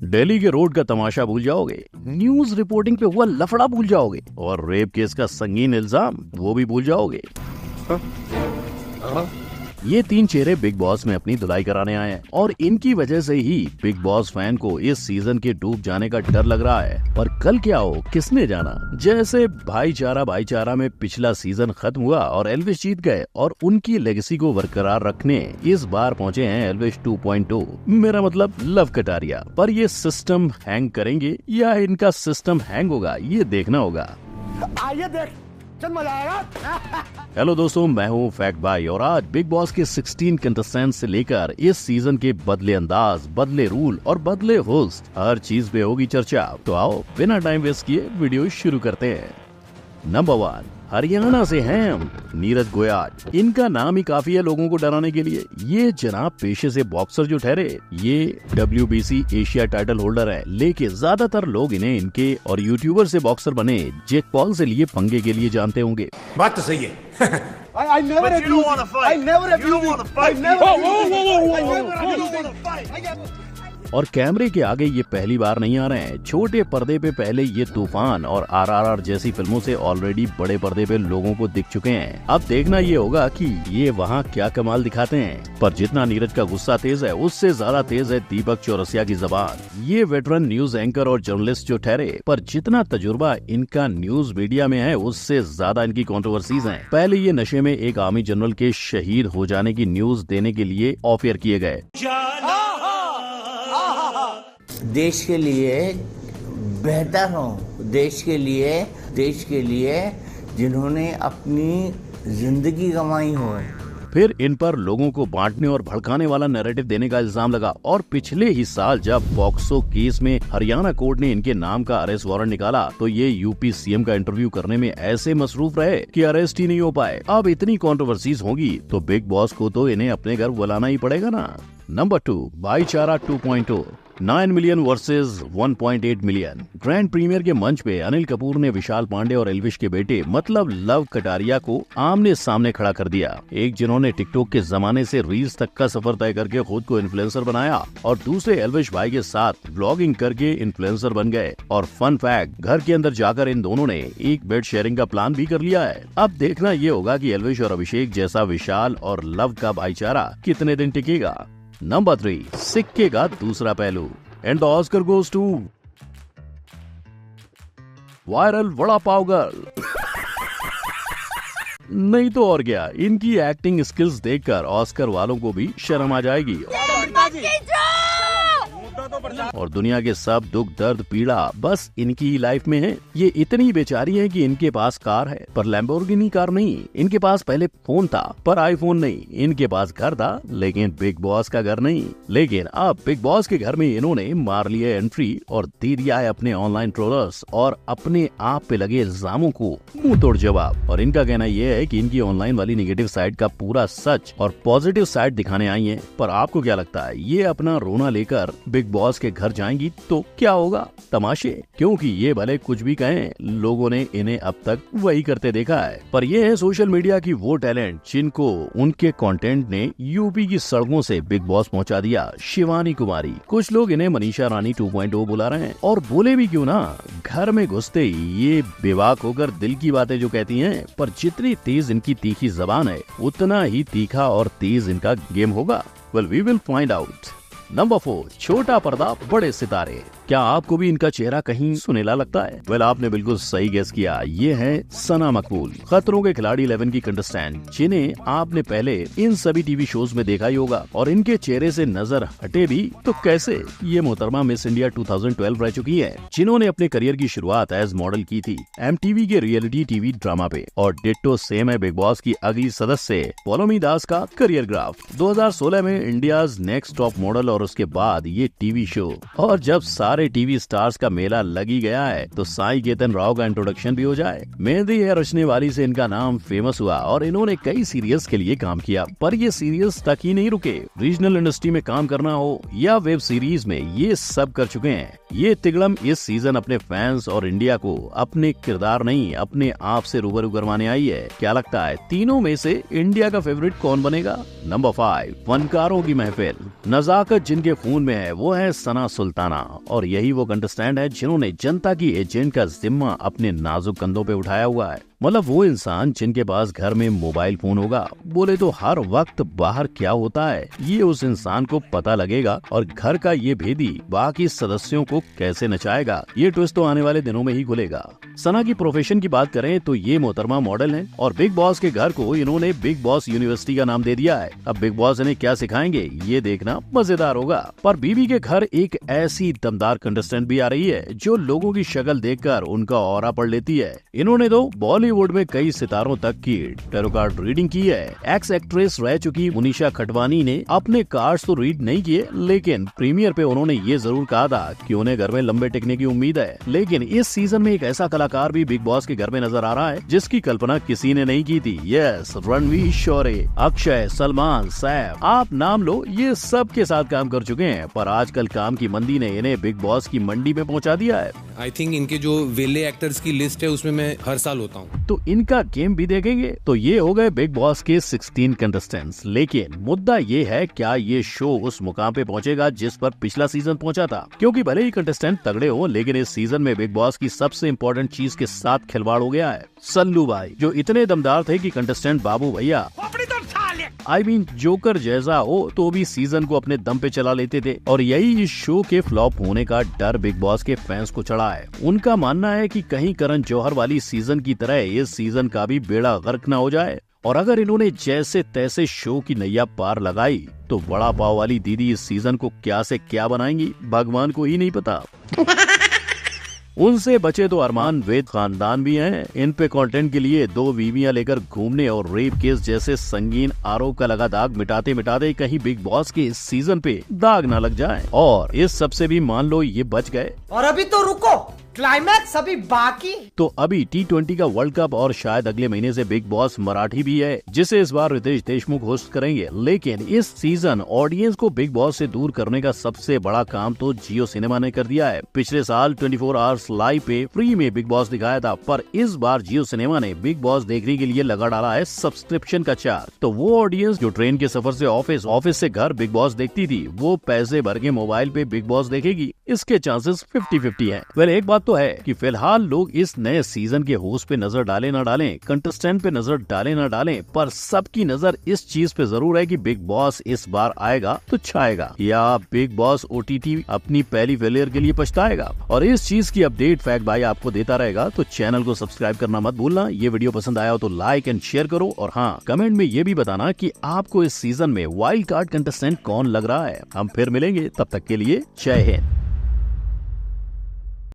दिल्ली के रोड का तमाशा भूल जाओगे, न्यूज रिपोर्टिंग पे हुआ लफड़ा भूल जाओगे और रेप केस का संगीन इल्जाम वो भी भूल जाओगे। ये तीन चेहरे बिग बॉस में अपनी धुलाई कराने आए हैं और इनकी वजह से ही बिग बॉस फैन को इस सीजन के डूब जाने का डर लग रहा है। पर कल क्या हो किसने जाना। जैसे भाईचारा में पिछला सीजन खत्म हुआ और एल्विश जीत गए और उनकी लेगेसी को बरकरार रखने इस बार पहुंचे हैं एल्विश 2.0, मेरा मतलब लव कटारिया। पर ये सिस्टम हैंग करेंगे या इनका सिस्टम हैंग होगा, ये देखना होगा। आइए देख चल मजा आएगा। हेलो दोस्तों, मैं हूँ फैक्ट भाई और आज बिग बॉस के 16 कंटेस्टेंट से लेकर इस सीजन के बदले अंदाज, बदले रूल और बदले होस्ट, हर चीज पे होगी चर्चा। तो आओ बिना टाइम वेस्ट किए वीडियो शुरू करते हैं। नंबर 1, हरियाणा से हैं हम, नीरज गोयाल। इनका नाम ही काफी है लोगों को डराने के लिए। ये जनाब पेशे से बॉक्सर जो ठहरे, ये WBC एशिया टाइटल होल्डर है, लेकिन ज्यादातर लोग इन्हें इनके और यूट्यूबर से बॉक्सर बने जेक पॉल से लिए पंगे के लिए जानते होंगे। बात तो सही है। I never have you want to fight. I never have you want to fight. और कैमरे के आगे ये पहली बार नहीं आ रहे हैं। छोटे पर्दे पे पहले ये तूफान और RRR जैसी फिल्मों से ऑलरेडी बड़े पर्दे पे लोगों को दिख चुके हैं। अब देखना ये होगा कि ये वहाँ क्या कमाल दिखाते हैं। पर जितना नीरज का गुस्सा तेज है, उससे ज्यादा तेज है दीपक चौरसिया की जबान। ये वेटरन न्यूज एंकर और जर्नलिस्ट जो ठहरे, पर जितना तजुर्बा इनका न्यूज मीडिया में है, उससे ज्यादा इनकी कंट्रोवर्सीज हैं। पहले ये नशे में एक आर्मी जनरल के शहीद हो जाने की न्यूज देने के लिए ऑफ एयर किए गए। देश के लिए बेहतर हो, देश के लिए जिन्होंने अपनी जिंदगी गंवाई हो। फिर इन पर लोगों को बांटने और भड़काने वाला नैरेटिव देने का इल्जाम लगा। और पिछले ही साल जब पॉक्सो केस में हरियाणा कोर्ट ने इनके नाम का अरेस्ट वारंट निकाला, तो ये यूपी CM का इंटरव्यू करने में ऐसे मसरूफ रहे कि अरेस्ट ही नहीं हो पाए। अब इतनी कंट्रोवर्सीज होंगी तो बिग बॉस को तो इन्हें अपने घर बुलाना ही पड़ेगा ना। नंबर 2, भाईचारा 2.0, 9 million versus 1.8 million. Grand premiere के मंच पे अनिल कपूर ने विशाल पांडे और एल्विश के बेटे मतलब लव कटारिया को आमने सामने खड़ा कर दिया। एक जिन्होंने टिकटॉक के जमाने से रील्स तक का सफर तय करके खुद को इन्फ्लुएंसर बनाया और दूसरे एल्विश भाई के साथ व्लॉगिंग करके इन्फ्लुएंसर बन गए। और फन फैक्ट, घर के अंदर जाकर इन दोनों ने एक बेड शेयरिंग का प्लान भी कर लिया है। अब देखना ये होगा कि एल्विश और अभिषेक जैसा विशाल और लव का भाईचारा कितने दिन टिकेगा। नंबर 3, सिक्के का दूसरा पहलू, and the Oscar goes to viral vada pav girl. नहीं तो और क्या, इनकी एक्टिंग स्किल्स देखकर ऑस्कर वालों को भी शर्म आ जाएगी। और दुनिया के सब दुख दर्द पीड़ा बस इनकी ही लाइफ में है। ये इतनी बेचारी है कि इनके पास कार है पर लैम्बोर्गिनी कार नहीं। इनके पास पहले फोन था पर आईफोन नहीं। इनके पास घर था लेकिन बिग बॉस का घर नहीं। लेकिन अब बिग बॉस के घर में इन्होंने मार लिया एंट्री और दे दिया है अपने ऑनलाइन ट्रोलर्स और अपने आप पे लगे इल्जामों को मुंह तोड़ जवाब। और इनका कहना यह है कि इनकी ऑनलाइन वाली नेगेटिव साइड का पूरा सच और पॉजिटिव साइड दिखाने आई है। पर आपको क्या लगता है, ये अपना रोना लेकर बिग बॉस के घर जाएंगी तो क्या होगा? तमाशे। क्योंकि ये भले कुछ भी कहें, लोगों ने इन्हें अब तक वही करते देखा है। पर ये है सोशल मीडिया की वो टैलेंट जिनको उनके कंटेंट ने यूपी की सड़कों से बिग बॉस पहुंचा दिया। शिवानी कुमारी, कुछ लोग इन्हें मनीषा रानी 2.0 बुला रहे हैं और बोले भी क्यों ना। घर में घुसते ही ये बेबाक होकर दिल की बातें जो कहती हैं। पर जितनी तेज इनकी तीखी जबान है, उतना ही तीखा और तेज इनका गेम होगा। Well, we will find out. Number 4, छोटा पर्दा बड़े सितारे। क्या आपको भी इनका चेहरा कहीं सुनेला लगता है? वेल, आपने बिल्कुल सही गेस किया। ये है सना मकबूल, खतरों के खिलाड़ी 11 की कंटेस्टेंट, जिन्हें आपने पहले इन सभी टीवी शोज में देखा ही होगा। और इनके चेहरे से नजर हटे भी तो कैसे, ये मोहतरमा मिस इंडिया 2012 रह चुकी है, जिन्होंने अपने करियर की शुरुआत एज मॉडल की थी MTV के रियलिटी टीवी ड्रामा पे। और डिट्टो सेम है बिग बॉस की अगली सदस्य पौलोमी दास का करियर ग्राफ। 2016 में इंडियाज नेक्स्ट टॉप मॉडल और उसके बाद ये टीवी शो। और जब सारे टीवी स्टार्स का मेला लगी गया है तो साई केतन राव का इंट्रोडक्शन भी हो जाए। मेहंदी है रचने वाली से इनका नाम फेमस हुआ और इन्होंने कई सीरियल्स के लिए काम किया। पर ये सीरियल्स तक ही नहीं रुके, रीजनल इंडस्ट्री में काम करना हो या वेब सीरीज में, ये सब कर चुके हैं। ये तिगड़म इस सीजन अपने फैंस और इंडिया को अपने किरदार नहीं, अपने आप से रूबरू करवाने आई है। क्या लगता है तीनों में से इंडिया का फेवरेट कौन बनेगा? नंबर 5, फनकारों की महफिल। नजाकत जिनके खून में है वो है सना सुल्ताना, और यही वो कंटेस्टेंट है जिन्होंने जनता की एजेंट का जिम्मा अपने नाजुक कंधों पे उठाया हुआ है। मतलब वो इंसान जिनके पास घर में मोबाइल फोन होगा, बोले तो हर वक्त बाहर क्या होता है ये उस इंसान को पता लगेगा, और घर का ये भेदी बाकी सदस्यों को कैसे नचाएगा ये ट्विस्ट तो आने वाले दिनों में ही खुलेगा। सना की प्रोफेशन की बात करें तो ये मोहतरमा मॉडल है, और बिग बॉस के घर को इन्होंने बिग बॉस यूनिवर्सिटी का नाम दे दिया है। अब बिग बॉस इन्हें क्या सिखाएंगे ये देखना मजेदार होगा। पर बीबी के घर एक ऐसी दमदार कंटेस्टेंट भी आ रही है जो लोगों की शक्ल देखकर उनका ऑरा पढ़ लेती है। इन्होंने तो बॉलीवुड में कई सितारों तक की टैरो कार्ड रीडिंग की है। एक्स एक्ट्रेस रह चुकी मुनीषा खटवानी ने अपने कार्ड्स तो रीड नहीं किए, लेकिन प्रीमियर पे उन्होंने ये जरूर कहा था कि उन्हें घर में लंबे टिकने की उम्मीद है। लेकिन इस सीजन में एक ऐसा कलाकार भी बिग बॉस के घर में नजर आ रहा है जिसकी कल्पना किसी ने नहीं की थी। यस, रणवीर शौर्य, अक्षय, सलमान, सैफ, आप नाम लो, ये सब के साथ काम कर चुके हैं, पर आजकल काम की मंदी ने इन्हें बिग बॉस की मंडी में पहुंचा दिया है। आई थिंक इनके जो वेले एक्टर्स की लिस्ट है उसमें मैं हर साल होता हूँ। तो इनका गेम भी देखेंगे। तो ये हो गए बिग बॉस के 16 कंटेस्टेंट्स, लेकिन मुद्दा ये है क्या ये शो उस मुकाम पे पहुंचेगा जिस पर पिछला सीजन पहुंचा था? क्योंकि भले ही कंटेस्टेंट तगड़े हो, लेकिन इस सीजन में बिग बॉस की सबसे इम्पोर्टेंट चीज के साथ खिलवाड़ हो गया है। सल्लू भाई जो इतने दमदार थे कि कंटेस्टेंट बाबू भैया जोकर जैसा हो तो भी सीजन को अपने दम पे चला लेते थे, और यही इस शो के फ्लॉप होने का डर बिग बॉस के फैंस को चढ़ा है। उनका मानना है कि कहीं करण जौहर वाली सीजन की तरह इस सीजन का भी बेड़ा गर्क न हो जाए, और अगर इन्होंने जैसे तैसे शो की नैया पार लगाई तो बड़ा पाव वाली दीदी इस सीजन को क्या से क्या बनाएंगी भगवान को ही नहीं पता। उनसे बचे तो अरमान वेद खानदान भी हैं। इन पे कंटेंट के लिए 2 बीवियां लेकर घूमने और रेप केस जैसे संगीन आरोप का लगा दाग मिटाते मिटाते कहीं बिग बॉस के इस सीजन पे दाग ना लग जाए, और इस सब से भी मान लो ये बच गए। और अभी तो रुको, क्लाइमैक्स अभी बाकी। तो अभी T20 का वर्ल्ड कप और शायद अगले महीने से बिग बॉस मराठी भी है, जिसे इस बार रितेश देशमुख होस्ट करेंगे। लेकिन इस सीजन ऑडियंस को बिग बॉस से दूर करने का सबसे बड़ा काम तो जियो सिनेमा ने कर दिया है। पिछले साल 24 आवर्स लाइव पे फ्री में बिग बॉस दिखाया था, पर इस बार जियो सिनेमा ने बिग बॉस देखने के लिए लगा डाला है सब्सक्रिप्शन का चार्ज। तो वो ऑडियंस जो ट्रेन के सफर से ऑफिस, ऑफिस से घर बिग बॉस देखती थी, वो पैसे भर के मोबाइल पे बिग बॉस देखेगी। इसके चांसेस 50-50 है। वेल, एक बात तो है कि फिलहाल लोग इस नए सीजन के होस्ट पे नजर डालें ना डालें, कंटेस्टेंट पे नजर डालें ना डालें, पर सबकी नजर इस चीज पे जरूर है कि बिग बॉस इस बार आएगा तो छाएगा, या बिग बॉस OTT अपनी पहली फेलियर के लिए पछताएगा। और इस चीज की अपडेट फैक्ट भाई आपको देता रहेगा, तो चैनल को सब्सक्राइब करना मत भूलना। ये वीडियो पसंद आया हो तो लाइक एंड शेयर करो, और हाँ, कमेंट में ये भी बताना कि आपको इस सीजन में वाइल्ड कार्ड कंटेस्टेंट कौन लग रहा है। हम फिर मिलेंगे, तब तक के लिए जय हिंद।